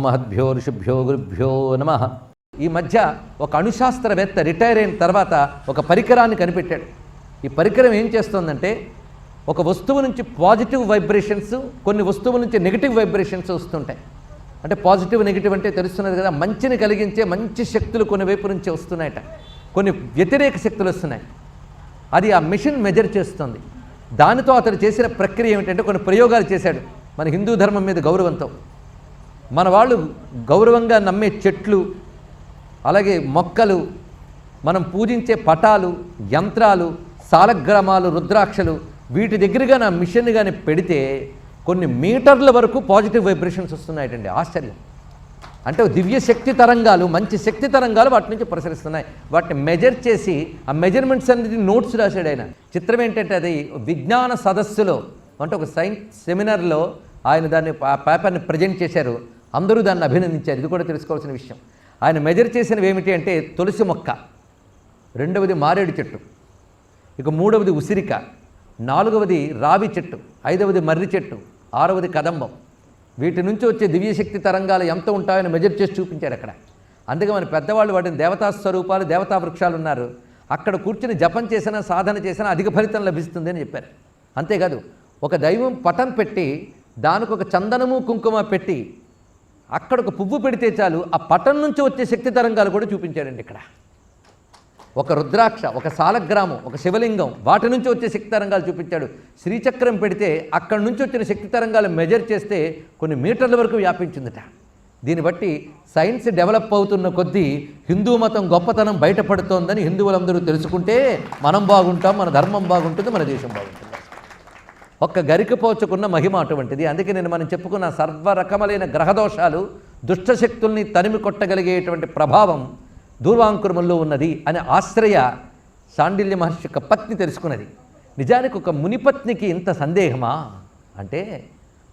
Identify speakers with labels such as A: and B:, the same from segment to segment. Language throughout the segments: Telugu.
A: మహద్భ్యో ఋషిభ్యో గురుభ్యో నమః. ఈ మధ్య ఒక అణుశాస్త్రవేత్త రిటైర్ అయిన తర్వాత ఒక పరికరాన్ని కనిపెట్టాడు. ఈ పరికరం ఏం చేస్తుందంటే ఒక వస్తువు నుంచి పాజిటివ్ వైబ్రేషన్స్, కొన్ని వస్తువుల నుంచి నెగిటివ్ వైబ్రేషన్స్ వస్తుంటాయి. అంటే పాజిటివ్ నెగిటివ్ అంటే తెలుస్తున్నది కదా, మంచిని కలిగించే మంచి శక్తులు కొన్ని వైపు నుంచి వస్తున్నాయట, కొన్ని వ్యతిరేక శక్తులు వస్తున్నాయి. అది ఆ మిషన్ మెజర్ చేస్తుంది. దానితో అతడు చేసిన ప్రక్రియ ఏమిటంటే కొన్ని ప్రయోగాలు చేశాడు. మన హిందూ ధర్మం మీద గౌరవంతో మన వాళ్ళు గౌరవంగా నమ్మే చెట్లు, అలాగే మొక్కలు, మనం పూజించే పటాలు, యంత్రాలు, సాలగ్రామాలు, రుద్రాక్షలు, వీటి దగ్గరగా నా మిషన్ కానీ పెడితే కొన్ని మీటర్ల వరకు పాజిటివ్ వైబ్రేషన్స్ వస్తున్నాయటండి. ఆశ్చర్యం. అంటే దివ్య శక్తి తరంగాలు, మంచి శక్తి తరంగాలు వాటి నుంచి ప్రసరిస్తున్నాయి. వాటిని మెజర్ చేసి ఆ మెజర్మెంట్స్ అనేది నోట్స్ రాశాడు ఆయన. చిత్రం ఏంటంటే అది విజ్ఞాన సదస్సులో, అంటే ఒక సైన్స్ సెమినార్లో ఆయన దాన్ని ఆ పేపర్ని ప్రజెంట్ చేశారు. అందరూ దాన్ని అభినందించారు. ఇది కూడా తెలుసుకోవాల్సిన విషయం. ఆయన మెజర్ చేసినవి ఏమిటి అంటే తులసి మొక్క, రెండవది మారేడు చెట్టు, ఇక మూడవది ఉసిరిక, నాలుగవది రావి చెట్టు, ఐదవది మర్రి చెట్టు, ఆరవది కదంబం. వీటి నుంచి వచ్చే దివ్యశక్తి తరంగాలు ఎంత ఉంటాయని మెజర్ చేసి చూపించారు అక్కడ. అందుకే మన పెద్దవాళ్ళు వాటిని దేవతా స్వరూపాలు, దేవతా వృక్షాలు ఉన్నారు, అక్కడ కూర్చుని జపం చేసినా సాధన చేసినా అధిక ఫలితం లభిస్తుంది అని చెప్పారు. అంతేకాదు ఒక దైవం పటం పెట్టి దానికి ఒక చందనము కుంకుమ పెట్టి అక్కడ ఒక పువ్వు పెడితే చాలు ఆ పటం నుంచి వచ్చే శక్తి తరంగాలు కూడా చూపించాడండి ఇక్కడ. ఒక రుద్రాక్ష, ఒక సాలగ్రామం, ఒక శివలింగం, వాటి నుంచి వచ్చే శక్తి తరంగాలు చూపించాడు. శ్రీచక్రం పెడితే అక్కడి నుంచి వచ్చిన శక్తి తరంగాలు మెజర్ చేస్తే కొన్ని మీటర్ల వరకు వ్యాపించిందట. దీన్ని బట్టి సైన్స్ డెవలప్ అవుతున్న కొద్దీ హిందూ మతం గొప్పతనం బయటపడుతోందని హిందువులందరూ తెలుసుకుంటే మనం బాగుంటాం, మన ధర్మం బాగుంటుంది, మన దేశం బాగుంటుంది. ఒక్క గరికపోచుకున్న మహిమ అటువంటిది. అందుకే నేను మనం చెప్పుకున్న సర్వరకములైన గ్రహదోషాలు, దుష్టశక్తుల్ని తరిమి కొట్టగలిగేటువంటి ప్రభావం దూర్వాంకురముల్లో ఉన్నది అని ఆశ్రయ శాండిల్య మహర్షి యొక్క పత్ని తెలుసుకున్నది. నిజానికి ఒక మునిపత్నికి ఇంత సందేహమా అంటే,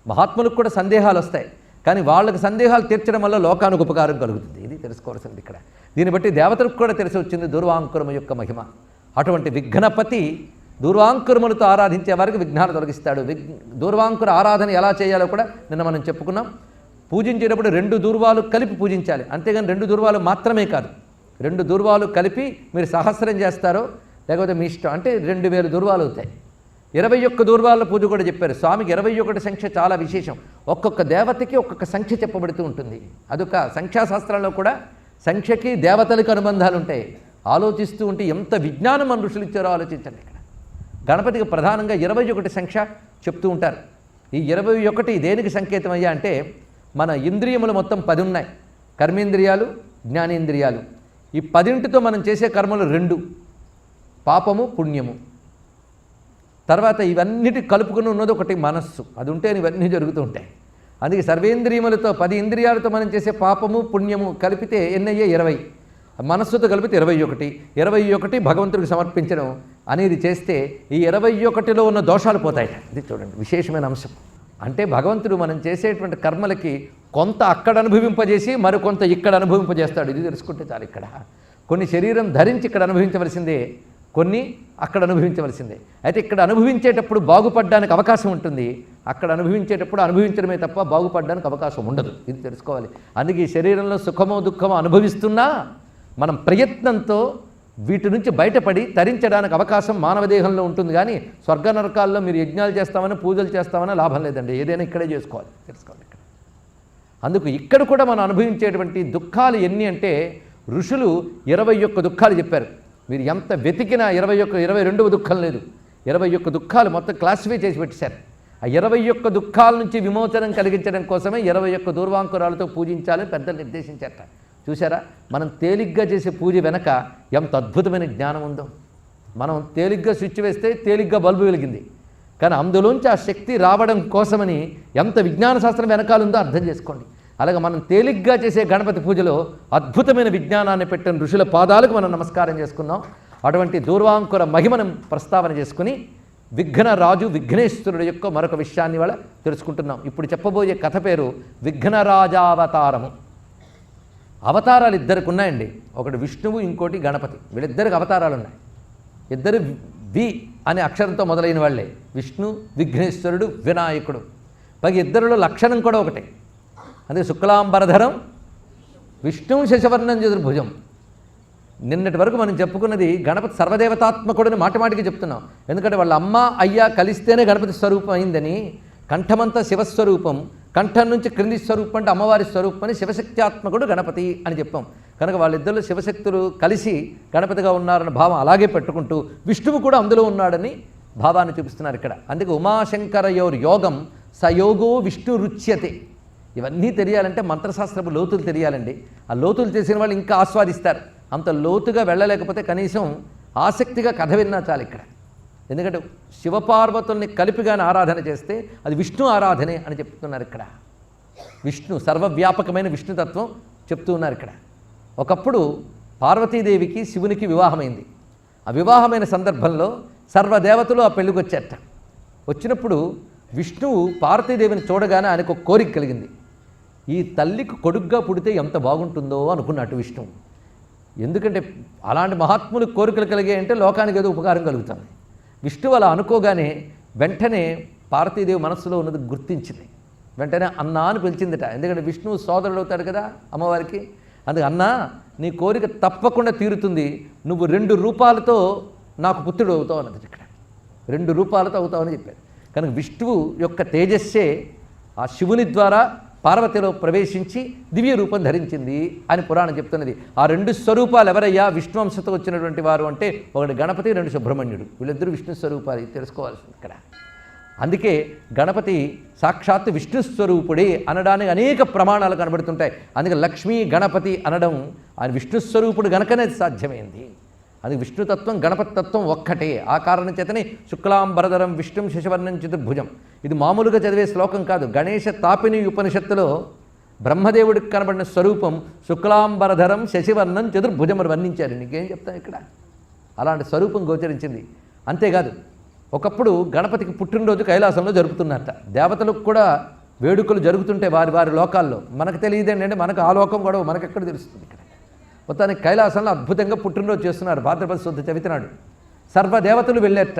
A: మహాత్ములకు కూడా సందేహాలు వస్తాయి, కానీ వాళ్ళకి సందేహాలు తీర్చడం వల్ల లోకానికి ఉపకారం కలుగుతుంది. ఇది తెలుసుకోవాల్సింది ఇక్కడ. దీన్ని బట్టి దేవతలకు కూడా తెలిసి వచ్చింది దూర్వాంకురము యొక్క మహిమ. అటువంటి విఘ్నపతి దూర్వాంకురములతో ఆరాధించే వారికి విఘ్నాలు తొలగిస్తాడు. దూర్వాంకుర ఆరాధన ఎలా చేయాలో కూడా నిన్న మనం చెప్పుకున్నాం. పూజించేటప్పుడు 2 దూర్వాలు కలిపి పూజించాలి, అంతేగాని 2 దూర్వాలు మాత్రమే కాదు. 2 దూర్వాలు కలిపి మీరు సహస్రం చేస్తారో లేకపోతే మీ ఇష్టం, అంటే 2000 దూర్వాలు అవుతాయి. 21 దూర్వాల పూజ కూడా చెప్పారు. స్వామికి 21 సంఖ్య చాలా విశేషం. ఒక్కొక్క దేవతకి ఒక్కొక్క సంఖ్య చెప్పబడుతూ ఉంటుంది. అదొక సంఖ్యాశాస్త్రంలో కూడా సంఖ్యకి దేవతలకు అనుబంధాలు ఉంటాయి. ఆలోచిస్తూ ఉంటే ఎంత విజ్ఞానం మన ఋషులు ఇచ్చారో ఆలోచించండి. ఇక్కడ గణపతికి ప్రధానంగా 21 సంఖ్య చెప్తూ ఉంటారు. ఈ 21 దేనికి సంకేతం అయ్యా అంటే, మన ఇంద్రియములు మొత్తం 10 ఉన్నాయి. కర్మేంద్రియాలు, జ్ఞానేంద్రియాలు. ఈ 10తో మనం చేసే కర్మలు 2, పాపము, పుణ్యము. తర్వాత ఇవన్నిటి కలుపుకుని ఉన్నది ఒకటి మనస్సు. అది ఉంటే ఇవన్నీ జరుగుతూ ఉంటాయి. అందుకే సర్వేంద్రియములతో 10 ఇంద్రియాలతో మనం చేసే పాపము, పుణ్యము కలిపితే ఎన్నయ్యే 20. మనస్సుతో కలిపితే 21. 21 భగవంతుడికి సమర్పించడం అనేది చేస్తే ఈ 21లో ఉన్న దోషాలు పోతాయట. ఇది చూడండి విశేషమైన అంశం. అంటే భగవంతుడు మనం చేసేటువంటి కర్మలకి కొంత అక్కడ అనుభవింపజేసి మరికొంత ఇక్కడ అనుభవింపజేస్తాడు. ఇది తెలుసుకుంటే చాలు. ఇక్కడ కొన్ని శరీరం ధరించి ఇక్కడ అనుభవించవలసిందే, కొన్ని అక్కడ అనుభవించవలసిందే. అయితే ఇక్కడ అనుభవించేటప్పుడు బాగుపడడానికి అవకాశం ఉంటుంది, అక్కడ అనుభవించేటప్పుడు అనుభవించడమే తప్ప బాగుపడడానికి అవకాశం ఉండదు. ఇది తెలుసుకోవాలి. అందుకే ఈ శరీరంలో సుఖమో దుఃఖమో అనుభవిస్తున్నా మనం ప్రయత్నంతో వీటి నుంచి బయటపడి తరించడానికి అవకాశం మానవ దేహంలో ఉంటుంది. కానీ స్వర్గ నరకాల్లో మీరు యజ్ఞాలు చేస్తామని, పూజలు చేస్తామని లాభం లేదండి. ఏదైనా ఇక్కడే చేసుకోవాలి, తెలుసుకోవాలి ఇక్కడ. అందుకు ఇక్కడ కూడా మనం అనుభవించేటువంటి దుఃఖాలు ఎన్ని అంటే, ఋషులు 21 దుఃఖాలు చెప్పారు. మీరు ఎంత వెతికినా 22 దుఃఖం లేదు. 21 దుఃఖాలు మొత్తం క్లాసిఫై చేసి పెట్టేశారు. ఆ 21 దుఃఖాల నుంచి విమోచనం కలిగించడం కోసమే 21 దూర్వాంకురాలతో పూజించాలని పెద్దలు నిర్దేశించారట. చూసారా, మనం తేలిగ్గా చేసే పూజ వెనక ఎంత అద్భుతమైన జ్ఞానం ఉందో. మనం తేలిగ్గా స్విచ్ వేస్తే తేలిగ్గా బల్బు వెలిగింది, కానీ అందులోంచి ఆ శక్తి రావడం కోసమని ఎంత విజ్ఞాన శాస్త్రం వెనకాలుందో అర్థం చేసుకోండి. అలాగే మనం తేలిగ్గా చేసే గణపతి పూజలో అద్భుతమైన విజ్ఞానాన్ని పెట్టిన ఋషుల పాదాలకు మనం నమస్కారం చేసుకుందాం. అటువంటి దూర్వాంకుర మహిమను ప్రస్తావన చేసుకుని విఘ్నరాజు విఘ్నేశ్వరుడు యొక్క మరొక విషయాన్ని వాళ్ళ తెలుసుకుంటున్నాం. ఇప్పుడు చెప్పబోయే కథ పేరు విఘ్నరాజావతారము. అవతారాలు ఇద్దరికి ఉన్నాయండి. ఒకటి విష్ణువు, ఇంకోటి గణపతి. వీళ్ళిద్దరికి అవతారాలు ఉన్నాయి. ఇద్దరు వి అనే అక్షరంతో మొదలైన వాళ్ళే. విష్ణు, విఘ్నేశ్వరుడు, వినాయకుడు. పైగా ఇద్దరిలో లక్షణం కూడా ఒకటే. అందుకే శుక్లాంబరధరం విష్ణుం శశవర్ణం చతుర్భుజం. నిన్నటి వరకు మనం చెప్పుకున్నది గణపతి సర్వదేవతాత్మకుడని మాటిమాటికి చెప్తున్నాం. ఎందుకంటే వాళ్ళ అమ్మ అయ్య కలిస్తేనే గణపతి స్వరూపం అయిందని. కంఠమంతా శివస్వరూపం, కంఠం నుంచి క్రింది స్వరూపం అంటే అమ్మవారి స్వరూపం అని శివశక్త్యాత్మకుడు గణపతి అని చెప్పాం. కనుక వాళ్ళిద్దరు శివశక్తులు కలిసి గణపతిగా ఉన్నారన్న భావం అలాగే పెట్టుకుంటూ విష్ణువు కూడా అందులో ఉన్నాడని భావాన్ని చూపిస్తున్నారు ఇక్కడ. అందుకే ఉమాశంకరయోర్ యోగం సయోగో విష్ణు రుచ్యతే. ఇవన్నీ తెలియాలంటే మంత్రశాస్త్రపు లోతులు తెలియాలండి. ఆ లోతులు తెలిసిన వాళ్ళు ఇంకా ఆస్వాదిస్తారు. అంత లోతుగా వెళ్ళలేకపోతే కనీసం ఆసక్తిగా కథ విన్నా చాలు ఇక్కడ. ఎందుకంటే శివపార్వతుల్ని కలిపిగానే ఆరాధన చేస్తే అది విష్ణు ఆరాధనే అని చెప్తున్నారు ఇక్కడ. విష్ణు సర్వవ్యాపకమైన విష్ణుతత్వం చెప్తూ ఉన్నారు ఇక్కడ. ఒకప్పుడు పార్వతీదేవికి శివునికి వివాహమైంది. ఆ వివాహమైన సందర్భంలో సర్వదేవతలు ఆ పెళ్ళికి వచ్చారట. వచ్చినప్పుడు విష్ణువు పార్వతీదేవిని చూడగానే ఆయనకు ఒక కోరిక కలిగింది. ఈ తల్లికి కొడుగ్గా పుడితే ఎంత బాగుంటుందో అనుకున్నట్టు విష్ణువు. ఎందుకంటే అలాంటి మహాత్ములకు కోరికలు కలిగాయంటే లోకానికి ఏదో ఉపకారం కలుగుతుంది. విష్ణువు అలా అనుకోగానే వెంటనే పార్వతీదేవి మనస్సులో ఉన్నది గుర్తించింది. వెంటనే అన్నా అని పిలిచిందట. ఎందుకంటే విష్ణువు సోదరుడు అవుతాడు కదా అమ్మవారికి. అందుకే అన్నా నీ కోరిక తప్పకుండా తీరుతుంది, నువ్వు 2 రూపాలతో నాకు పుత్రుడు అవుతావు అన్నది ఇక్కడ. 2 రూపాలతో అవుతావని చెప్పారు. కనుక విష్ణువు యొక్క తేజస్సే ఆ శివుని ద్వారా పార్వతిలో ప్రవేశించి దివ్య రూపం ధరించింది అని పురాణం చెప్తున్నది. ఆ 2 స్వరూపాలు ఎవరయ్యా విష్ణు వంశతో వచ్చినటువంటి వారు అంటే ఒకటి గణపతి, 2 సుబ్రహ్మణ్యుడు. వీళ్ళిద్దరూ విష్ణు స్వరూపాలు తెలుసుకోవాల్సింది ఇక్కడ. అందుకే గణపతి సాక్షాత్తు విష్ణు స్వరూపుడే అనడానికి అనేక ప్రమాణాలు కనబడుతుంటాయి. అందుకే లక్ష్మీ గణపతి అనడం ఆయన విష్ణు స్వరూపుడు గనకనే సాధ్యమైంది. అది విష్ణుతత్వం గణపతి తత్వం ఒక్కటే. ఆ కారణం చేతనే శుక్లాంబరధరం విష్ణుం శశవర్ణం చతుర్భుజం. ఇది మామూలుగా చదివే శ్లోకం కాదు. గణేశ తాపిని ఉపనిషత్తులో బ్రహ్మదేవుడికి కనబడిన స్వరూపం శుక్లాంబరధరం శశివర్ణం చతుర్భుజం అని వర్ణించారు. నీకేం చెప్తాను ఇక్కడ. అలాంటి స్వరూపం గోచరించింది. అంతేకాదు ఒకప్పుడు గణపతికి పుట్టినరోజు కైలాసంలో జరుపుతున్నట్ట. దేవతలకు కూడా వేడుకలు జరుగుతుంటే వారి వారి లోకాల్లో. మనకు తెలియదేంటంటే మనకు ఆ లోకం కూడా మనకెక్కడ తెలుస్తుంది ఇక్కడ. మొత్తానికి కైలాసంలో అద్భుతంగా పుట్టినరోజు చేస్తున్నారు. భాద్రపద శుద్ధ చవితి నాడు సర్వదేవతలు వెళ్ళేట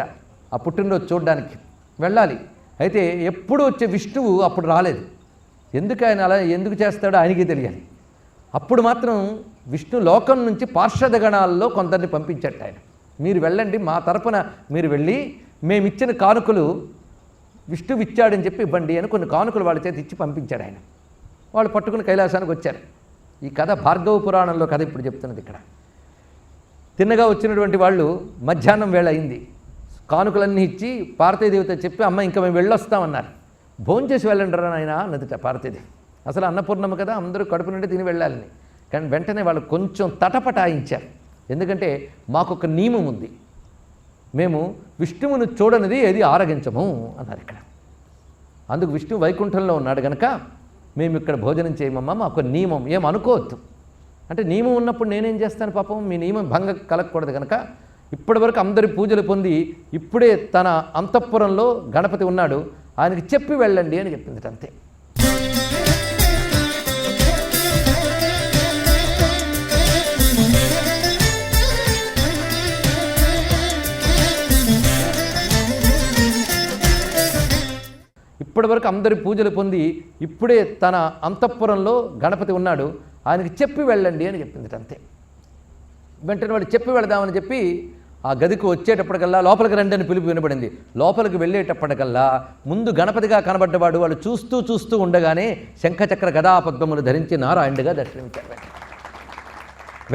A: ఆ పుట్టినరోజు చూడడానికి. వెళ్ళాలి. అయితే ఎప్పుడు వచ్చే విష్ణువు అప్పుడు రాలేదు. ఎందుకు ఆయన అలా ఎందుకు చేస్తాడో ఆయనకి తెలియాలి. అప్పుడు మాత్రం విష్ణు లోకం నుంచి పార్షద గణాల్లో కొందరిని పంపించట ఆయన. మీరు వెళ్ళండి, మా తరపున మీరు వెళ్ళి మేమిచ్చిన కానుకలు విష్ణువు ఇచ్చాడని చెప్పి ఇవ్వండి అని కొన్ని కానుకలు వాళ్ళ చేతి ఇచ్చి పంపించాడు ఆయన. వాళ్ళు పట్టుకుని కైలాసానికి వచ్చారు. ఈ కథ భార్గవ పురాణంలో కథ ఇప్పుడు చెప్తున్నది ఇక్కడ. తిన్నగా వచ్చినటువంటి వాళ్ళు మధ్యాహ్నం వేళ అయింది. కానుకలన్నీ ఇచ్చి పార్వతీదేవితో చెప్పి అమ్మ ఇంకా మేము వెళ్ళొస్తామన్నారు. భోంచేసి వెళ్ళండి రా నాయన అన్నదిట పార్వతీదేవి. అసలు అన్నపూర్ణమ్మ కదా, అందరూ కడుపు నుండి తిని వెళ్ళాలని. కానీ వెంటనే వాళ్ళు కొంచెం తటపటాయించారు. ఎందుకంటే మాకొక నియమం ఉంది, మేము విష్ణువును చూడనిది ఏది ఆరగించము అన్నారు ఇక్కడ. అందుకు విష్ణువు వైకుంఠంలో ఉన్నాడు కనుక మేము ఇక్కడ భోజనం చేయమమ్మా, మాకు నియమం ఏం అనుకోవద్దు అంటే. నియమం ఉన్నప్పుడు నేనేం చేస్తాను పాపం, మీ నియమం భంగం కలగకూడదు కనుక ఇప్పటివరకు అందరి పూజలు పొంది ఇప్పుడే తన అంతఃపురంలో గణపతి ఉన్నాడు, ఆయనకి చెప్పి వెళ్ళండి అని చెప్పింది అంతే. ఇప్పటివరకు అందరి పూజలు పొంది ఇప్పుడే తన అంతఃపురంలో గణపతి ఉన్నాడు, ఆయనకి చెప్పి వెళ్ళండి అని చెప్పింది అంతే. వెంటనే వాడు చెప్పి వెళదామని చెప్పి ఆ గదికి వచ్చేటప్పటికల్లా లోపలికి రండి అని పిలుపు వినబడింది. లోపలికి వెళ్ళేటప్పటికల్లా ముందు గణపతిగా కనబడ్డవాడు వాళ్ళు చూస్తూ చూస్తూ ఉండగానే శంఖచక్ర గదాపద్మములు ధరించి నారాయణుడిగా దర్శనమిచ్చారు.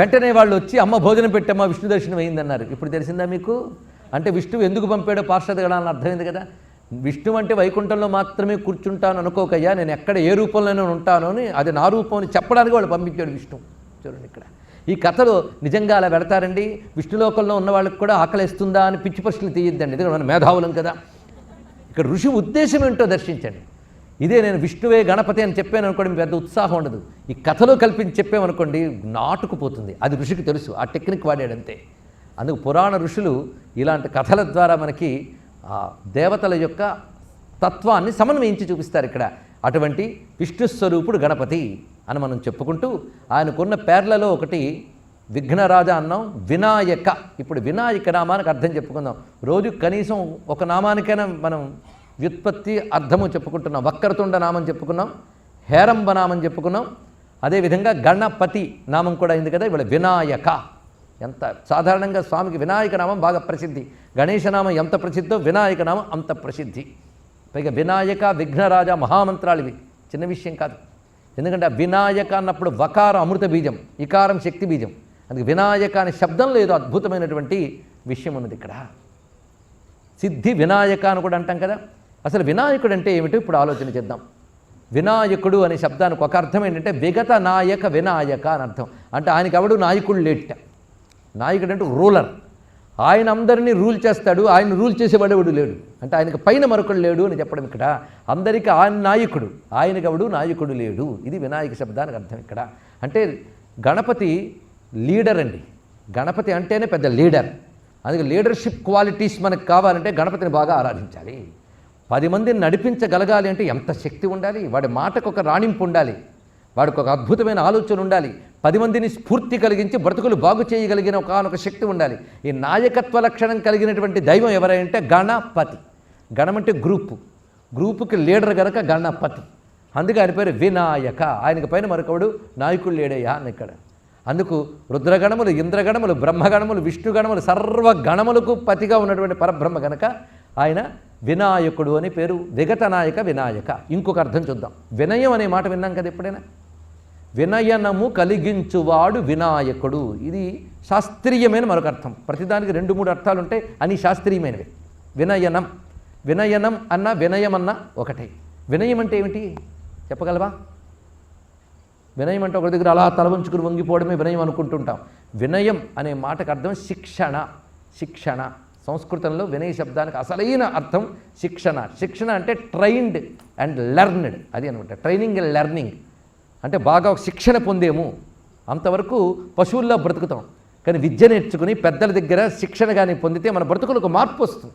A: వెంటనే వాళ్ళు వచ్చి అమ్మ భోజనం పెట్టమ్మా విష్ణు దర్శనం అయిందన్నారు. ఇప్పుడు తెలిసిందా మీకు? అంటే విష్ణువు ఎందుకు పంపాడో పార్షద గణాలని అర్థమైంది కదా. విష్ణు అంటే వైకుంఠంలో మాత్రమే కూర్చుంటాను అనుకోకయ్యా, నేను ఎక్కడ ఏ రూపంలోనే ఉంటాను అని, అది నా రూపం అని చెప్పడానికి వాళ్ళు పంపించాడు విష్ణువు. చూడండి ఇక్కడ ఈ కథలో నిజంగా అలా వెళతారండి. విష్ణులోకంలో ఉన్న వాళ్ళకి కూడా ఆకలిస్తుందా అని పిచ్చి ప్రశ్నలు తీయద్దండి, ఎందుకంటే మనం మేధావులం కదా. ఇక్కడ ఋషి ఉద్దేశం ఏంటో దర్శించండి. ఇదే నేను విష్ణువే గణపతి అని చెప్పాను అనుకోండి, పెద్ద ఉత్సాహం ఉండదు. ఈ కథలో కల్పించి చెప్పామనుకోండి నాటుకుపోతుంది. అది ఋషికి తెలుసు, ఆ టెక్నిక్ వాడాడంతే. అందుకు పురాణ ఋషులు ఇలాంటి కథల ద్వారా మనకి ఆ దేవతల యొక్క తత్వాన్ని సమన్వయించి చూపిస్తారు ఇక్కడ. అటువంటి విష్ణుస్వరూపుడు గణపతి అని మనం చెప్పుకుంటూ ఆయనకున్న పేర్లలో ఒకటి విఘ్నరాజ అన్నాం, వినాయక. ఇప్పుడు వినాయక నామానికి అర్థం చెప్పుకుందాం. రోజు కనీసం ఒక నామానికైనా మనం వ్యుత్పత్తి అర్థము చెప్పుకుంటున్నాం. వక్రతుండ నామం చెప్పుకున్నాం, హేరంబ నామం చెప్పుకున్నాం. అదేవిధంగా గణపతి నామం కూడా అయింది కదా. ఇవాళ వినాయక, ఎంత సాధారణంగా స్వామికి వినాయక నామం బాగా ప్రసిద్ధి. గణేశనామం ఎంత ప్రసిద్ధో వినాయక నామం అంత ప్రసిద్ధి. పైగా వినాయక, విఘ్నరాజ మహామంత్రాలు ఇవి చిన్న విషయం కాదు. ఎందుకంటే ఆ వినాయక అన్నప్పుడు వకారం అమృత బీజం, ఇకారం శక్తి బీజం. అందుకే వినాయక అనే శబ్దంలో ఏదో అద్భుతమైనటువంటి విషయం ఉన్నది ఇక్కడ. సిద్ధి వినాయక అని కూడా అంటాం కదా. అసలు వినాయకుడు అంటే ఏమిటో ఇప్పుడు ఆలోచన చేద్దాం. వినాయకుడు అనే శబ్దానికి ఒక అర్థం ఏంటంటే విగత నాయక వినాయక అని అర్థం. అంటే ఆయనకి ఎవడు నాయకుడు లేట. నాయకుడు అంటే రూలర్. ఆయన అందరినీ రూల్ చేస్తాడు, ఆయన రూల్ చేసేవాడు ఎవడు లేడు. అంటే ఆయనకు పైన మరొకడు లేడు అని చెప్పడం ఇక్కడ. అందరికీ ఆయన నాయకుడు, ఆయనకి ఎవడు నాయకుడు లేడు. ఇది వినాయక శబ్దానికి అర్థం ఇక్కడ. అంటే గణపతి లీడర్ అండి. గణపతి అంటేనే పెద్ద లీడర్. అందుకే లీడర్షిప్ క్వాలిటీస్ మనకు కావాలంటే గణపతిని బాగా ఆరాధించాలి. 10 మందిని నడిపించగలగాలి అంటే ఎంత శక్తి ఉండాలి. వాడి మాటకు ఒక రాణింపు ఉండాలి, వాడికి ఒక అద్భుతమైన ఆలోచన ఉండాలి. 10 మందిని స్ఫూర్తి కలిగించి బ్రతుకులు బాగు చేయగలిగిన ఒకనొక శక్తి ఉండాలి. ఈ నాయకత్వ లక్షణం కలిగినటువంటి దైవం ఎవరంటే గణపతి. గణం అంటే గ్రూపుకి లీడర్ గనక గణపతి. అందుకే ఆయన పేరు వినాయక. ఆయనకి పైన మరొకడు నాయకుడు లేడయ్యా అని ఇక్కడ. అందుకు రుద్రగణములు, ఇంద్రగణములు, బ్రహ్మగణములు, విష్ణుగణములు, సర్వగణములకు పతిగా ఉన్నటువంటి పరబ్రహ్మ గనక ఆయన వినాయకుడు అని పేరు. విగత నాయక వినాయక. ఇంకొక అర్థం చూద్దాం. వినయం అనే మాట విన్నాం కదా ఎప్పుడైనా. వినయనము కలిగించువాడు వినాయకుడు. ఇది శాస్త్రీయమైన మరొక అర్థం. ప్రతిదానికి 2-3 అర్థాలు ఉంటాయి, అని శాస్త్రీయమైనవి. వినయం అన్న వినయం అన్న ఒకటే. వినయం అంటే ఏమిటి చెప్పగలవా? వినయం అంటే ఒక దగ్గర అలా తలవంచుకుని వంగిపోవడమే వినయం అనుకుంటుంటాం. వినయం అనే మాటకు అర్థం శిక్షణ. సంస్కృతంలో వినయ శబ్దానికి అసలైన అర్థం శిక్షణ అంటే ట్రైన్డ్ అండ్ లెర్న్డ్. అది అనమాట ట్రైనింగ్ అండ్ లెర్నింగ్. అంటే బాగా శిక్షణ పొందేము, అంతవరకు పశువుల్లో బ్రతుకుతాం. కానీ విద్య నేర్చుకుని పెద్దల దగ్గర శిక్షణ కానీ పొందితే మన బ్రతుకులకు మార్పు వస్తుంది.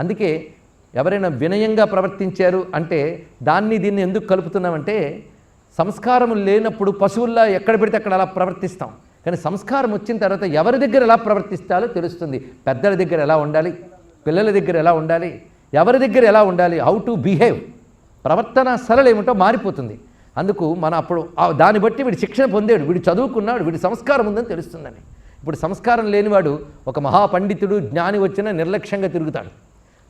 A: అందుకే ఎవరైనా వినయంగా ప్రవర్తించారు అంటే దీన్ని ఎందుకు కలుపుతున్నామంటే, సంస్కారం లేనప్పుడు పశువుల్లా ఎక్కడ పెడితే అక్కడ అలా ప్రవర్తిస్తాం. కానీ సంస్కారం వచ్చిన తర్వాత ఎవరి దగ్గర ఎలా ప్రవర్తిస్తాలో తెలుస్తుంది. పెద్దల దగ్గర ఎలా ఉండాలి, పిల్లల దగ్గర ఎలా ఉండాలి, ఎవరి దగ్గర ఎలా ఉండాలి, హౌ టు బిహేవ్. ప్రవర్తన సరళ ఏమిటో మారిపోతుంది. అందుకు అప్పుడు దాన్ని బట్టి వీడు శిక్షణ పొందాడు, వీడు చదువుకున్నాడు, వీడి సంస్కారం ఉందని తెలుస్తుందని. ఇప్పుడు సంస్కారం లేనివాడు ఒక మహాపండితుడు జ్ఞాని వచ్చినా నిర్లక్ష్యంగా తిరుగుతాడు.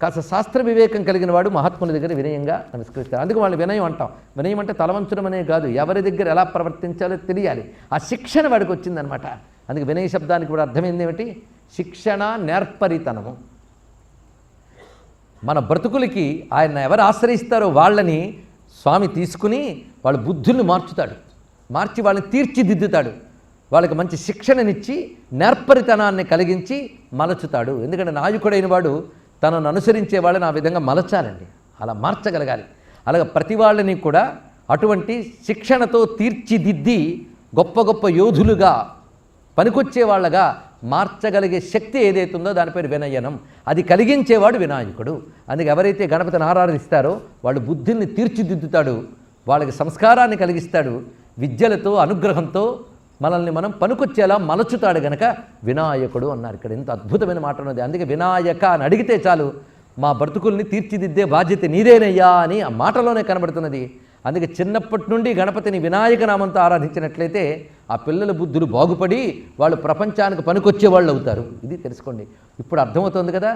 A: కాస్త శాస్త్ర వివేకం కలిగిన వాడు మహాత్ముల దగ్గర వినయంగా నమస్కరిస్తారు. అందుకు వాళ్ళు వినయం అంటాం. వినయం అంటే తలవంచడం అనే కాదు, ఎవరి దగ్గర ఎలా ప్రవర్తించాలో తెలియాలి. ఆ శిక్షణ వాడికి వచ్చిందనమాట. అందుకే వినయ శబ్దానికి కూడా అర్థమైంది ఏమిటి? శిక్షణ, నేర్పరితనము. మన బ్రతుకులకి ఆయన ఎవరు ఆశ్రయిస్తారో వాళ్ళని స్వామి తీసుకుని వాళ్ళ బుద్ధుల్ని మార్చి వాళ్ళని తీర్చిదిద్దుతాడు. వాళ్ళకి మంచి శిక్షణనిచ్చి నేర్పరితనాన్ని కలిగించి మలచుతాడు. ఎందుకంటే నాయకుడైన వాడు తనను అనుసరించే వాళ్ళని ఆ విధంగా మలచాలండి, అలా మార్చగలగాలి. అలాగే ప్రతి వాళ్ళని కూడా అటువంటి శిక్షణతో తీర్చిదిద్ది గొప్ప గొప్ప యోధులుగా, పనికొచ్చే వాళ్ళగా మార్చగలిగే శక్తి ఏదైతుందో దాని పేరు వినయనం. అది కలిగించేవాడు వినాయకుడు. అందుకే ఎవరైతే గణపతిని ఆరాధిస్తారో వాళ్ళు బుద్ధిని తీర్చిదిద్దుతాడు, వాళ్ళకి సంస్కారాన్ని కలిగిస్తాడు, విద్యలతో అనుగ్రహంతో మనల్ని మనం పనికొచ్చేలా మలచుతాడు గనక వినాయకుడు అన్నారు. ఇక్కడ ఎంత అద్భుతమైన మాట ఉన్నది. అందుకే వినాయక అని అడిగితే చాలు, మా బ్రతుకుల్ని తీర్చిదిద్దే బాధ్యత నీదేనయ్యా అని ఆ మాటలోనే కనబడుతున్నది. అందుకే చిన్నప్పటి నుండి గణపతిని వినాయక నామంతో ఆరాధించినట్లయితే ఆ పిల్లల బుద్ధులు బాగుపడి వాళ్ళు ప్రపంచానికి పనికొచ్చే వాళ్ళు అవుతారు. ఇది తెలుసుకోండి. ఇప్పుడు అర్థమవుతుంది కదా,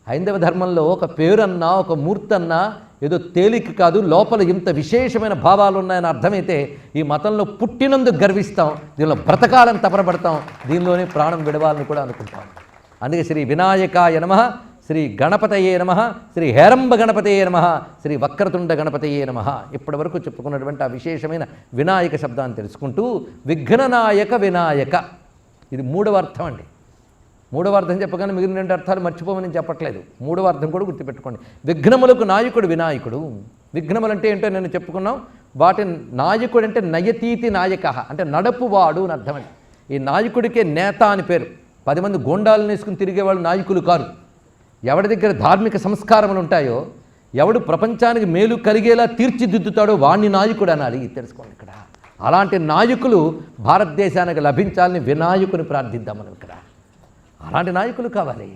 A: హైందవ ధర్మంలో ఒక పేరన్నా ఒక మూర్తన్నా ఏదో తేలిక కాదు, లోపల ఇంత విశేషమైన భావాలు ఉన్నాయని అర్థమైతే ఈ మతంలో పుట్టినందుకు గర్విస్తాం, దీనిలో బ్రతకాలని తపనపడతాం, దీనిలోనే ప్రాణం విడవాలని కూడా అనుకుంటాం. అందుకే శ్రీ వినాయకాయ నమః, శ్రీ గణపతయే నమః, శ్రీ హేరంబ గణపతయే నమః, శ్రీ వక్రతుండ గణపతయే నమః. ఇప్పటి వరకు చెప్పుకున్నటువంటి ఆ విశేషమైన వినాయక శబ్దాన్ని తెలుసుకుంటూ విఘ్ననాయక వినాయక, ఇది 3వ అర్థం అండి. 3వ అర్థం చెప్పగానే మిగిలిన 2 అర్థాలు మర్చిపోమని చెప్పట్లేదు. 3వ అర్థం కూడా గుర్తుపెట్టుకోండి. విఘ్నములకు నాయకుడు వినాయకుడు. విఘ్నములు అంటే ఏంటో నేను చెప్పుకున్నాం. వాటి నాయకుడు అంటే నయతీతి నాయక అంటే నడపువాడు అని అర్థం అండి. ఈ నాయకుడికే నేత అని పేరు. 10 మంది గోండాలను వేసుకుని తిరిగేవాళ్ళు నాయకులు కారు. ఎవడి దగ్గర ధార్మిక సంస్కారములు ఉంటాయో, ఎవడు ప్రపంచానికి మేలు కలిగేలా తీర్చిదిద్దుతాడో వాణ్ణి నాయకుడు అనాలి. తెలుసుకోండి ఇక్కడ. అలాంటి నాయకులు భారతదేశానికి లభించాలని వినాయకుని ప్రార్థిద్దాం మనం ఇక్కడ. అలాంటి నాయకులు కావాలి.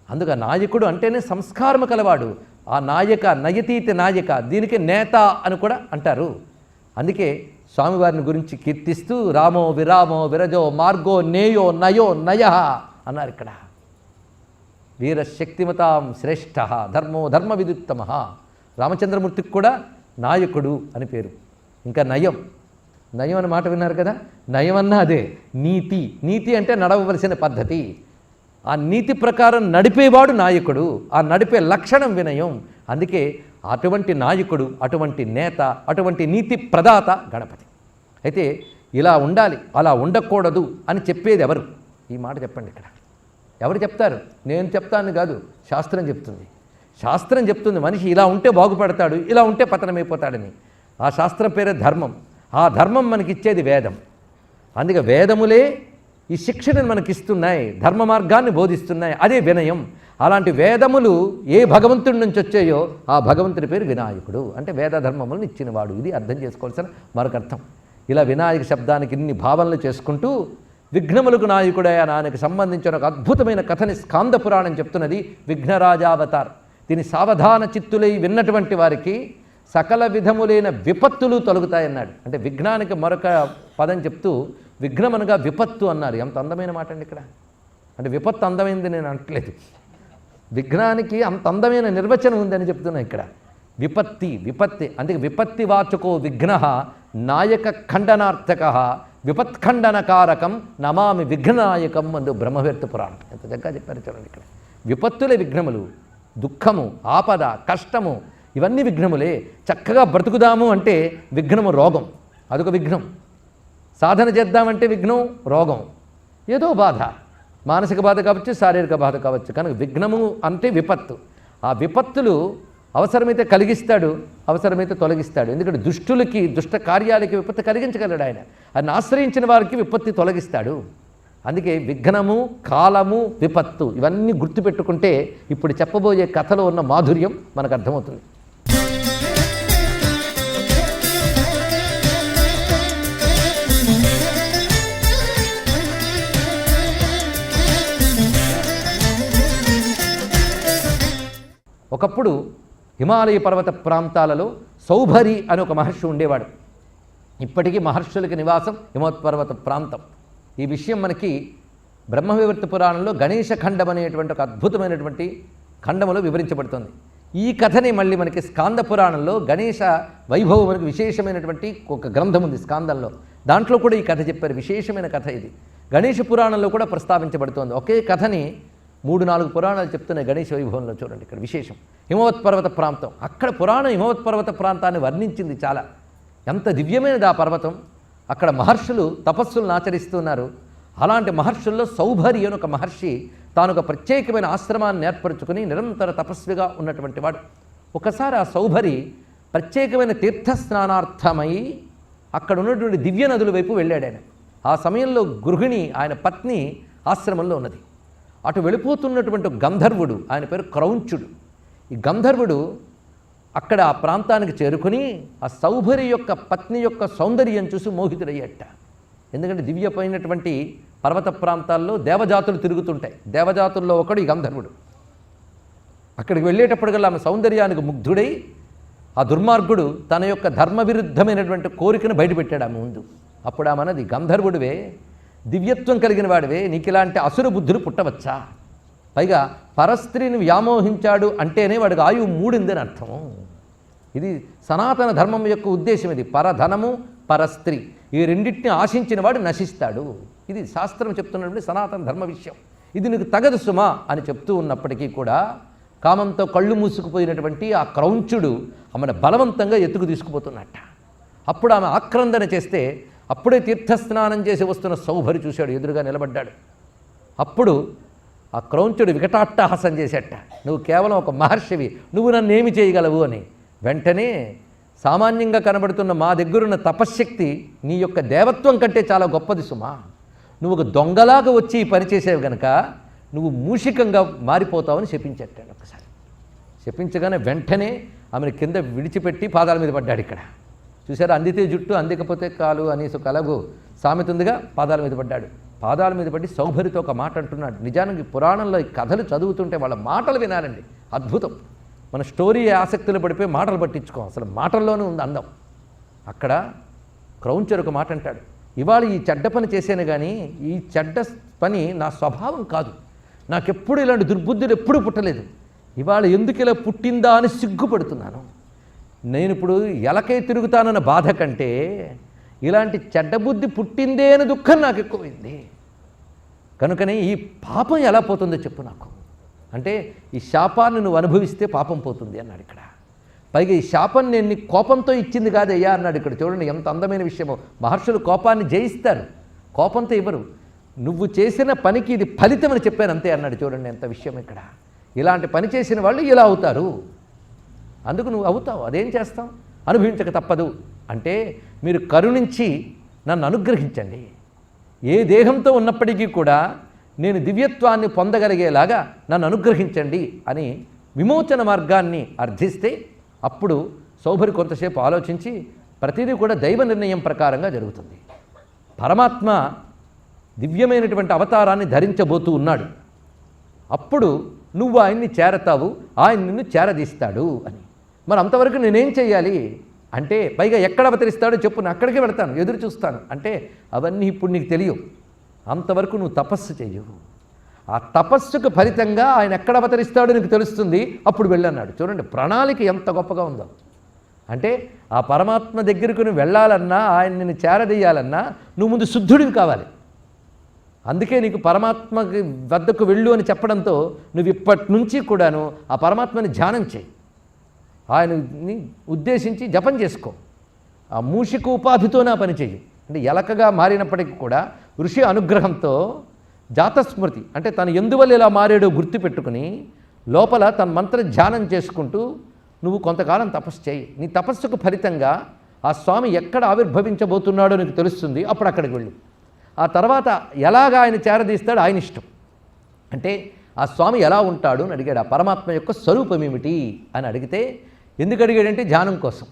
A: అందుకే నాయకుడు అంటేనే సంస్కారము కలవాడు, ఆ నాయక, నయతీతి నాయక, దీనికి నేత అని కూడా అంటారు. అందుకే స్వామివారిని గురించి కీర్తిస్తూ రామో విరామో విరజో మార్గో నేయో నయో నయ అన్నారు ఇక్కడ. వీరశక్తిమతాం శ్రేష్ఠ ధర్మో ధర్మ విదుత్తమ. రామచంద్రమూర్తికి కూడా నాయకుడు అని పేరు. ఇంకా నయం, నయం అనే మాట విన్నారు కదా, నయం అన్నా అదే. నీతి, నీతి అంటే నడవవలసిన పద్ధతి. ఆ నీతి ప్రకారం నడిపేవాడు నాయకుడు, ఆ నడిపే లక్షణం వినయం. అందుకే అటువంటి నాయకుడు, అటువంటి నేత, అటువంటి నీతి ప్రదాత గణపతి. అయితే ఇలా ఉండాలి, అలా ఉండకూడదు అని చెప్పేది ఎవరు? ఈ మాట చెప్పండి ఇక్కడ. ఎవరు చెప్తారు? నేను చెప్తాను కాదు, శాస్త్రం చెప్తుంది. శాస్త్రం చెప్తుంది మనిషి ఇలా ఉంటే బాగుపడతాడు, ఇలా ఉంటే పతనమైపోతాడని. ఆ శాస్త్రం పేరే ధర్మం. ఆ ధర్మం మనకిచ్చేది వేదం. అందుకే వేదములే ఈ శిక్షణను మనకిస్తున్నాయి, ధర్మ మార్గాన్ని బోధిస్తున్నాయి. అదే వినయం. అలాంటి వేదములు ఏ భగవంతుడి నుంచి వచ్చాయో ఆ భగవంతుడి పేరు వినాయకుడు. అంటే వేద ధర్మములను ఇచ్చినవాడు. ఇది అర్థం చేసుకోవాల్సిన మరొక అర్థం. ఇలా వినాయక శబ్దానికి ఇన్ని భావనలు చేసుకుంటూ విఘ్నములకు నాయకుడయానానికి సంబంధించిన ఒక అద్భుతమైన కథని స్కాంద పురాణం చెప్తున్నది. విఘ్నరాజావతార్. దీని సావధాన చిత్తులై విన్నటువంటి వారికి సకల విధములైన విపత్తులు తొలగుతాయన్నాడు. అంటే విఘ్నానికి మరొక పదం చెప్తూ విఘ్నమనగా విపత్తు అన్నారు. ఎంత అందమైన మాట అండి ఇక్కడ. అంటే విపత్తు అందమైంది నేను అనట్లేదు, విఘ్నానికి అంత అందమైన నిర్వచనం ఉందని చెప్తున్నా ఇక్కడ. విపత్తి, విపత్తి. అందుకే విపత్తి వాచకో విఘ్న నాయక ఖండనార్థక విపత్ఖండనకారకం నమామి విఘ్ననాయకం అందు బ్రహ్మవేత్త పురాణం. ఎంత చక్కగా చెప్పారు చూడండి ఇక్కడ. విపత్తులే విఘ్నములు, దుఃఖము, ఆపద, కష్టము ఇవన్నీ విఘ్నములే. చక్కగా బ్రతుకుదాము అంటే విఘ్నము రోగం, అదొక విఘ్నం. సాధన చేద్దామంటే విఘ్నం రోగం, ఏదో బాధ, మానసిక బాధ కావచ్చు, శారీరక బాధ కావచ్చు. కనుక విఘ్నము అంటే విపత్తు. ఆ విపత్తులు అవసరమైతే కలిగిస్తాడు, అవసరమైతే తొలగిస్తాడు. ఎందుకంటే దుష్టులకి, దుష్ట కార్యాలకి విపత్తు కలిగించగలడు ఆయన. ఆయన ఆశ్రయించిన వారికి విపత్తి తొలగిస్తాడు. అందుకే విఘ్నము, కాలము, విపత్తు ఇవన్నీ గుర్తుపెట్టుకుంటే ఇప్పుడు చెప్పబోయే కథలో ఉన్న మాధుర్యం మనకు అర్థమవుతుంది. ఒకప్పుడు హిమాలయ పర్వత ప్రాంతాలలో సౌభరి అని ఒక మహర్షి ఉండేవాడు. ఇప్పటికీ మహర్షులకి నివాసం హిమోత్పర్వత ప్రాంతం. ఈ విషయం మనకి బ్రహ్మవివర్త పురాణంలో గణేశ ఖండం అనేటువంటి ఒక అద్భుతమైనటువంటి ఖండములో వివరించబడుతుంది. ఈ కథని మళ్ళీ మనకి స్కాంద పురాణంలో గణేశ వైభవం మనకి విశేషమైనటువంటి ఒక గ్రంథం ఉంది స్కాందంలో. దాంట్లో కూడా ఈ కథ చెప్పారు. విశేషమైన కథ ఇది. గణేశ పురాణంలో కూడా ప్రస్తావించబడుతోంది. ఒకే కథని 3-4 పురాణాలు చెప్తున్నాయి గణేశ వైభవంలో. చూడండి ఇక్కడ విశేషం. హిమవత్పర్వత ప్రాంతం, అక్కడ పురాణం హిమవత్పర్వత ప్రాంతాన్ని వర్ణించింది చాలా. ఎంత దివ్యమైనది ఆ పర్వతం. అక్కడ మహర్షులు తపస్సులను ఆచరిస్తున్నారు. అలాంటి మహర్షుల్లో సౌభరి అని ఒక మహర్షి తాను ఒక ప్రత్యేకమైన ఆశ్రమాన్ని ఏర్పరచుకుని నిరంతర తపస్విగా ఉన్నటువంటి వాడు. ఒకసారి ఆ సౌభరి ప్రత్యేకమైన తీర్థస్నానార్థమై అక్కడ ఉన్నటువంటి దివ్య నదుల వైపు వెళ్ళాడు ఆయన. ఆ సమయంలో గృహిణి, ఆయన పత్ని ఆశ్రమంలో ఉన్నది. అటు వెళ్ళిపోతున్నటువంటి గంధర్వుడు, ఆయన పేరు క్రౌంచుడు. ఈ గంధర్వుడు అక్కడ ఆ ప్రాంతానికి చేరుకుని ఆ సౌభరి యొక్క పత్ని యొక్క సౌందర్యం చూసి మోహితుడయ్యట. ఎందుకంటే దివ్యమైనటువంటి పర్వత ప్రాంతాల్లో దేవజాతులు తిరుగుతుంటాయి. దేవజాతుల్లో ఒకడు ఈ గంధర్వుడు. అక్కడికి వెళ్ళేటప్పటికల్లా ఆమె సౌందర్యానికి ముగ్ధుడై ఆ దుర్మార్గుడు తన యొక్క ధర్మవిరుద్ధమైనటువంటి కోరికను బయటపెట్టాడు ఆమె ముందు. అప్పుడు ఆమె అన్నది, గంధర్వుడివే, దివ్యత్వం కలిగిన వాడివే, నీకు ఇలాంటి అసుర బుద్ధులు పుట్టవచ్చా? పైగా పరస్త్రీని వ్యామోహించాడు అంటేనే వాడికి ఆయువు మూడిందని అర్థము. ఇది సనాతన ధర్మం యొక్క ఉద్దేశం. ఇది పరధనము, పరస్త్రీ ఈ రెండింటిని ఆశించిన వాడు నశిస్తాడు. ఇది శాస్త్రం చెప్తున్నటువంటి సనాతన ధర్మ విషయం. ఇది నీకు తగదు సుమా అని చెప్తూ ఉన్నప్పటికీ కూడా కామంతో కళ్ళు మూసుకుపోయినటువంటి ఆ క్రౌంచుడు ఆమెను బలవంతంగా ఎత్తుకు తీసుకుపోతున్నట్ట. అప్పుడు ఆమె ఆక్రందన చేస్తే అప్పుడే తీర్థస్నానం చేసి వస్తున్న సౌభరి చూశాడు, ఎదురుగా నిలబడ్డాడు. అప్పుడు ఆ క్రౌంచుడు వికటాట్టహాసం చేసేట, నువ్వు కేవలం ఒక మహర్షివి, నువ్వు నన్ను ఏమి చేయగలవు అని. వెంటనే సామాన్యంగా కనబడుతున్న మా దగ్గరున్న తపశ్శక్తి నీ యొక్క దేవత్వం కంటే చాలా గొప్పది సుమా. నువ్వు ఒక దొంగలాగా వచ్చి ఈ పని చేసేవి కనుక నువ్వు మూషికంగా మారిపోతావని శపించట్టాడు. ఒకసారి శపించగానే వెంటనే ఆమెను కింద విడిచిపెట్టి పాదాల మీద పడ్డాడు. ఇక్కడ చూసారా, అందితే జుట్టు అందికపోతే కాలు అనేసి ఒక అలాగూ సామెత ఉందిగా, పాదాల మీద పడ్డాడు. పాదాల మీద పడి సౌభరితో ఒక మాట అంటున్నాడు. నిజానికి పురాణంలో ఈ కథలు చదువుతుంటే వాళ్ళ మాటలు వినాలండి, అద్భుతం. మన స్టోరీ ఆసక్తిలో పడిపోయి మాటలు పట్టించుకోం, అసలు మాటల్లోనే ఉంది అందం. అక్కడ క్రౌంచర్ ఒక మాట అంటాడు, ఇవాళ ఈ చెడ్డ పని చేశాను కానీ ఈ చెడ్డ పని నా స్వభావం కాదు, నాకెప్పుడు ఇలాంటి దుర్బుద్ధులు ఎప్పుడూ పుట్టలేదు, ఇవాళ ఎందుకు ఇలా పుట్టిందా అని సిగ్గుపడుతున్నాను. నేను ఇప్పుడు ఎలకై తిరుగుతానన్న బాధ కంటే ఇలాంటి చెడ్డ బుద్ధి పుట్టిందే అని దుఃఖం నాకు ఎక్కువైంది. కనుకనే ఈ పాపం ఎలా పోతుందో చెప్పు నాకు అంటే, ఈ శాపాన్ని నువ్వు అనుభవిస్తే పాపం పోతుంది అన్నాడు ఇక్కడ. పైగా ఈ శాపం నేను నీ కోపంతో ఇచ్చింది కాదయ్యా అన్నాడు ఇక్కడ. చూడండి ఎంత అందమైన విషయమో. మహర్షులు కోపాన్ని జయిస్తారు, కోపంతో ఇవ్వరు. నువ్వు చేసిన పనికి ఇది ఫలితం అని చెప్పాను అంతే అన్నాడు. చూడండి ఎంత విషయం ఇక్కడ. ఇలాంటి పని చేసిన వాళ్ళు ఇలా అవుతారు, అందుకు నువ్వు అవుతావు, అదేం చేస్తాం, అనుభవించక తప్పదు. అంటే మీరు కరుణించి నన్ను అనుగ్రహించండి, ఏ దేహంతో ఉన్నప్పటికీ కూడా నేను దివ్యత్వాన్ని పొందగలిగేలాగా నన్ను అనుగ్రహించండి అని విమోచన మార్గాన్ని అర్థిస్తే అప్పుడు సౌభరి కొంతసేపు ఆలోచించి ప్రతిదీ కూడా దైవ నిర్ణయం ప్రకారంగా జరుగుతుంది. పరమాత్మ దివ్యమైనటువంటి అవతారాన్ని ధరించబోతూ ఉన్నాడు, అప్పుడు నువ్వు ఆయన్ని చేరతావు, ఆయన నిన్ను చేరదీస్తాడు అని. మరి అంతవరకు నేనేం చేయాలి అంటే, పైగా ఎక్కడ అవతరిస్తాడో చెప్పు, నేను అక్కడికి వెళతాను, ఎదురు చూస్తాను అంటే అవన్నీ ఇప్పుడు నీకు తెలియవు. అంతవరకు నువ్వు తపస్సు చేయవు, ఆ తపస్సుకు ఫలితంగా ఆయన ఎక్కడ అవతరిస్తాడో నీకు తెలుస్తుంది, అప్పుడు వెళ్ళన్నాడు. చూడండి ప్రణాళిక ఎంత గొప్పగా ఉందో. అంటే ఆ పరమాత్మ దగ్గరకు నువ్వు వెళ్ళాలన్నా, ఆయన నిన్ను చేరదీయాలన్నా నువ్వు ముందు శుద్ధుడివి కావాలి. అందుకే నీకు పరమాత్మ వద్దకు వెళ్ళు అని చెప్పడంతో నువ్వు ఇప్పటి నుంచి కూడాను ఆ పరమాత్మని ధ్యానం చేయి, ఆయన్ని ఉద్దేశించి జపం చేసుకో, ఆ మూషిక ఉపాధితో నా పని చెయ్యి. అంటే ఎలకగా మారినప్పటికీ కూడా ఋషి అనుగ్రహంతో జాతస్మృతి అంటే తను ఎందువల్ల ఇలా మారాడో గుర్తుపెట్టుకుని లోపల తన మంత్ర ధ్యానం చేసుకుంటూ నువ్వు కొంతకాలం తపస్సు చేయి. నీ తపస్సుకు ఫలితంగా ఆ స్వామి ఎక్కడ ఆవిర్భవించబోతున్నాడో నీకు తెలుస్తుంది, అప్పుడు అక్కడికి వెళ్ళు. ఆ తర్వాత ఎలాగా ఆయన చేరదీస్తాడు ఆయన ఇష్టం. అంటే ఆ స్వామి ఎలా ఉంటాడు అని అడిగాడు. ఆ పరమాత్మ యొక్క స్వరూపం ఏమిటి అని అడిగితే, ఎందుకు అడిగాడంటే ధ్యానం కోసం.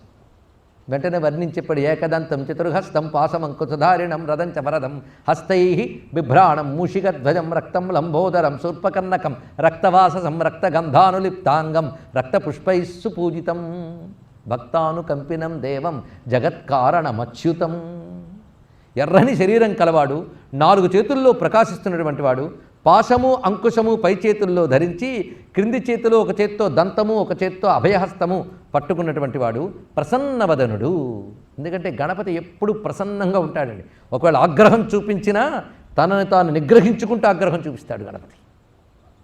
A: వెంటనే వర్ణించేప్పుడు ఏకదంతం చతుర్హస్తం పాశమంకుశధారిణం రథంచ వరదం హస్తై బిభ్రాణం మూషికధ్వజం రక్తం లంబోదరం శూర్పకర్ణకం రక్తవాససం రక్తగంధానులిప్తాంగం రక్తపుష్పైస్సు పూజితం భక్తానుకంపినం దేవం జగత్కారణమచ్యుతం. ఎర్రని శరీరం కలవాడు, 4 చేతుల్లో ప్రకాశిస్తున్నటువంటి వాడు, పాశము అంకుశము పై చేతుల్లో ధరించి క్రింది చేతిలో ఒక చేత్తో దంతము ఒక చేత్తో అభయహస్తము పట్టుకున్నటువంటి వాడు ప్రసన్నవదనుడు. ఎందుకంటే గణపతి ఎప్పుడు ప్రసన్నంగా ఉంటాడండి. ఒకవేళ ఆగ్రహం చూపించినా తనని తాను నిగ్రహించుకుంటూ ఆగ్రహం చూపిస్తాడు గణపతి.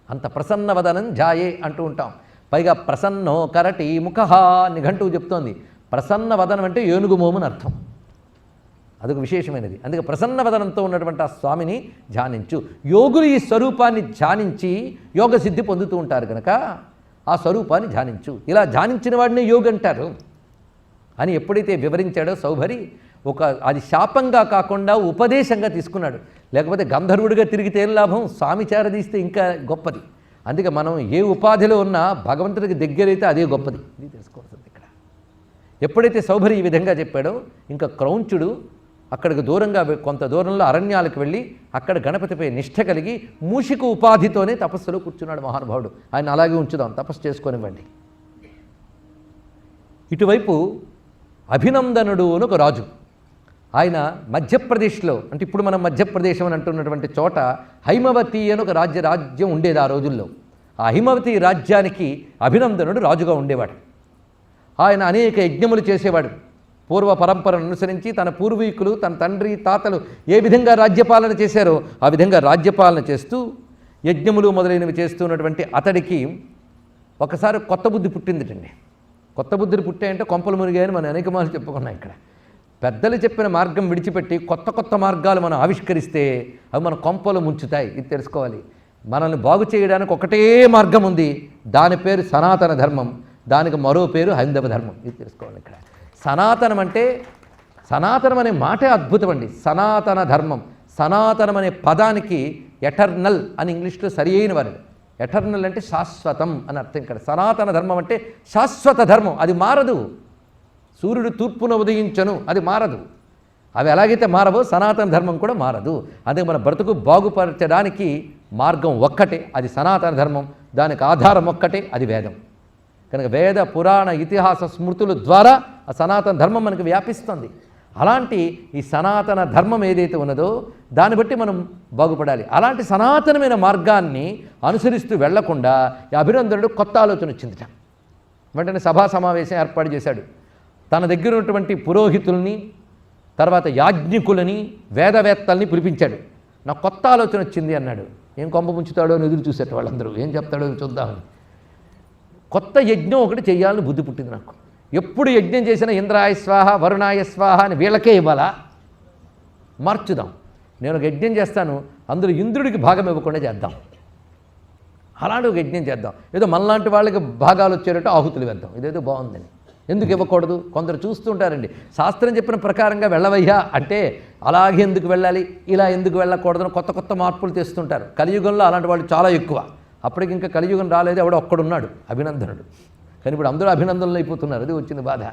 A: అంత ప్రసన్నవదనం ధ్యాయే అంటూ ఉంటాం. పైగా ప్రసన్నో కరటి ముఖ నిఘంటువు చెప్తోంది. ప్రసన్నవదనం అంటే ఏనుగు మోముని అర్థం, అదొక విశేషమైనది. అందుకే ప్రసన్నవదనంతో ఉన్నటువంటి ఆ స్వామిని ధ్యానించు. యోగులు ఈ స్వరూపాన్ని ధ్యానించి యోగ సిద్ధి పొందుతూ ఉంటారు కనుక ఆ స్వరూపాన్ని ధ్యానించు. ఇలా ధ్యానించిన వాడిని యోగి అంటారు అని ఎప్పుడైతే వివరించాడో సౌభరి, అది శాపంగా కాకుండా ఉపదేశంగా తీసుకున్నాడు. లేకపోతే గంధర్వుడిగా తిరిగితే ఏం లాభం, స్వామి చేరదీస్తే ఇంకా గొప్పది. అందుకే మనం ఏ ఉపాధిలో ఉన్నా భగవంతుడికి దగ్గరైతే అదే గొప్పది, ఇది తెలుసుకోవాల్సింది ఇక్కడ. ఎప్పుడైతే సౌభరి ఈ విధంగా చెప్పాడో ఇంకా క్రౌంచుడు అక్కడికి దూరంగా కొంత దూరంలో అరణ్యాలకు వెళ్ళి అక్కడ గణపతిపై నిష్ఠ కలిగి మూషిక ఉపాధితోనే తపస్సులో కూర్చున్నాడు మహానుభావుడు. ఆయన అలాగే ఉంచుదాం, తపస్సు చేసుకొనివ్వండి. ఇటువైపు అభినందనుడు అని ఒక రాజు, ఆయన మధ్యప్రదేశ్లో, అంటే ఇప్పుడు మనం మధ్యప్రదేశం అని అంటున్నటువంటి చోట హైమవతి అని ఒక రాజ్యం ఉండేది ఆ రోజుల్లో. ఆ హైమవతి రాజ్యానికి అభినందనుడు రాజుగా ఉండేవాడు. ఆయన అనేక యజ్ఞములు చేసేవాడు. పూర్వ పరంపరను అనుసరించి తన పూర్వీకులు తన తండ్రి తాతలు ఏ విధంగా రాజ్యపాలన చేశారో ఆ విధంగా రాజ్యపాలన చేస్తూ యజ్ఞములు మొదలైనవి చేస్తున్నటువంటి అతడికి ఒకసారి కొత్త బుద్ధి పుట్టిందిటండి. కొత్త బుద్ధులు పుట్టాయంటే కొంపలు మునిగాయని మనం అనేక మార్లు చెప్పుకున్నాం. ఇక్కడ పెద్దలు చెప్పిన మార్గం విడిచిపెట్టి కొత్త కొత్త మార్గాలు మనం ఆవిష్కరిస్తే అవి మన కొంపలు ముంచుతాయి, ఇది తెలుసుకోవాలి. మనల్ని బాగు చేయడానికి ఒకటే మార్గం ఉంది, దాని పేరు సనాతన ధర్మం, దానికి మరో పేరు హైందవ ధర్మం, ఇది తెలుసుకోవాలి. ఇక్కడ సనాతనం అంటే, సనాతనం అనే మాటే అద్భుతం అండి. సనాతన ధర్మం, సనాతనం అనే పదానికి ఎటర్నల్ అని ఇంగ్లీష్లో సరి అయిన వారు. ఎటర్నల్ అంటే శాశ్వతం అని అర్థం. ఇక్కడ సనాతన ధర్మం అంటే శాశ్వత ధర్మం, అది మారదు. సూర్యుడు తూర్పున ఉదయించను, అది మారదు. అవి ఎలాగైతే మారవో సనాతన ధర్మం కూడా మారదు. అందుకే మన బ్రతుకు బాగుపరచడానికి మార్గం ఒక్కటే, అది సనాతన ధర్మం. దానికి ఆధారం ఒక్కటే, అది వేదం. కనుక వేద పురాణ ఇతిహాస స్మృతుల ద్వారా ఆ సనాతన ధర్మం మనకు వ్యాపిస్తుంది. అలాంటి ఈ సనాతన ధర్మం ఏదైతే ఉన్నదో దాన్ని బట్టి మనం బాగుపడాలి. అలాంటి సనాతనమైన మార్గాన్ని అనుసరిస్తూ వెళ్లకుండా ఈ అభినందనుడు కొత్త ఆలోచన వచ్చిందిట. వెంటనే సభా సమావేశం ఏర్పాటు చేశాడు. తన దగ్గర ఉన్నటువంటి పురోహితుల్ని, తర్వాత యాజ్ఞికులని, వేదవేత్తల్ని పిలిపించాడు. నాకు కొత్త ఆలోచన వచ్చింది అన్నాడు. ఏం కొంప ముంచుతాడో అని ఎదురు చూసేట వాళ్ళందరూ, ఏం చెప్తాడో చూద్దామని. కొత్త యజ్ఞం ఒకటి చేయాలని బుద్ధి పుట్టింది నాకు. ఎప్పుడు యజ్ఞం చేసినా ఇంద్రాయ స్వాహ వరుణాయ స్వాహ అని వీళ్ళకే ఇవ్వాలా? మార్చుదాం. నేను ఒక యజ్ఞం చేస్తాను, అందులో ఇంద్రుడికి భాగం ఇవ్వకుండా చేద్దాం. అలాంటి ఒక యజ్ఞం చేద్దాం. ఏదో మనలాంటి వాళ్ళకి భాగాలు వచ్చేటట్టు ఆహుతులు వేద్దాం. ఇదేదో బాగుందని. ఎందుకు ఇవ్వకూడదు? కొందరు చూస్తుంటారండి, శాస్త్రం చెప్పిన ప్రకారంగా వెళ్ళవయ్యా అంటే అలాగే ఎందుకు వెళ్ళాలి, ఇలా ఎందుకు వెళ్ళకూడదని కొత్త కొత్త మార్పులు తెస్తుంటారు. కలియుగంలో అలాంటి వాళ్ళు చాలా ఎక్కువ. అప్పటికి ఇంకా కలియుగం రాలేదు, ఎవడో ఒక్కడున్నాడు అభినందనుడు. కానీ ఇప్పుడు అందరూ అభినందనలు అయిపోతున్నారు. అది వచ్చింది బాధ.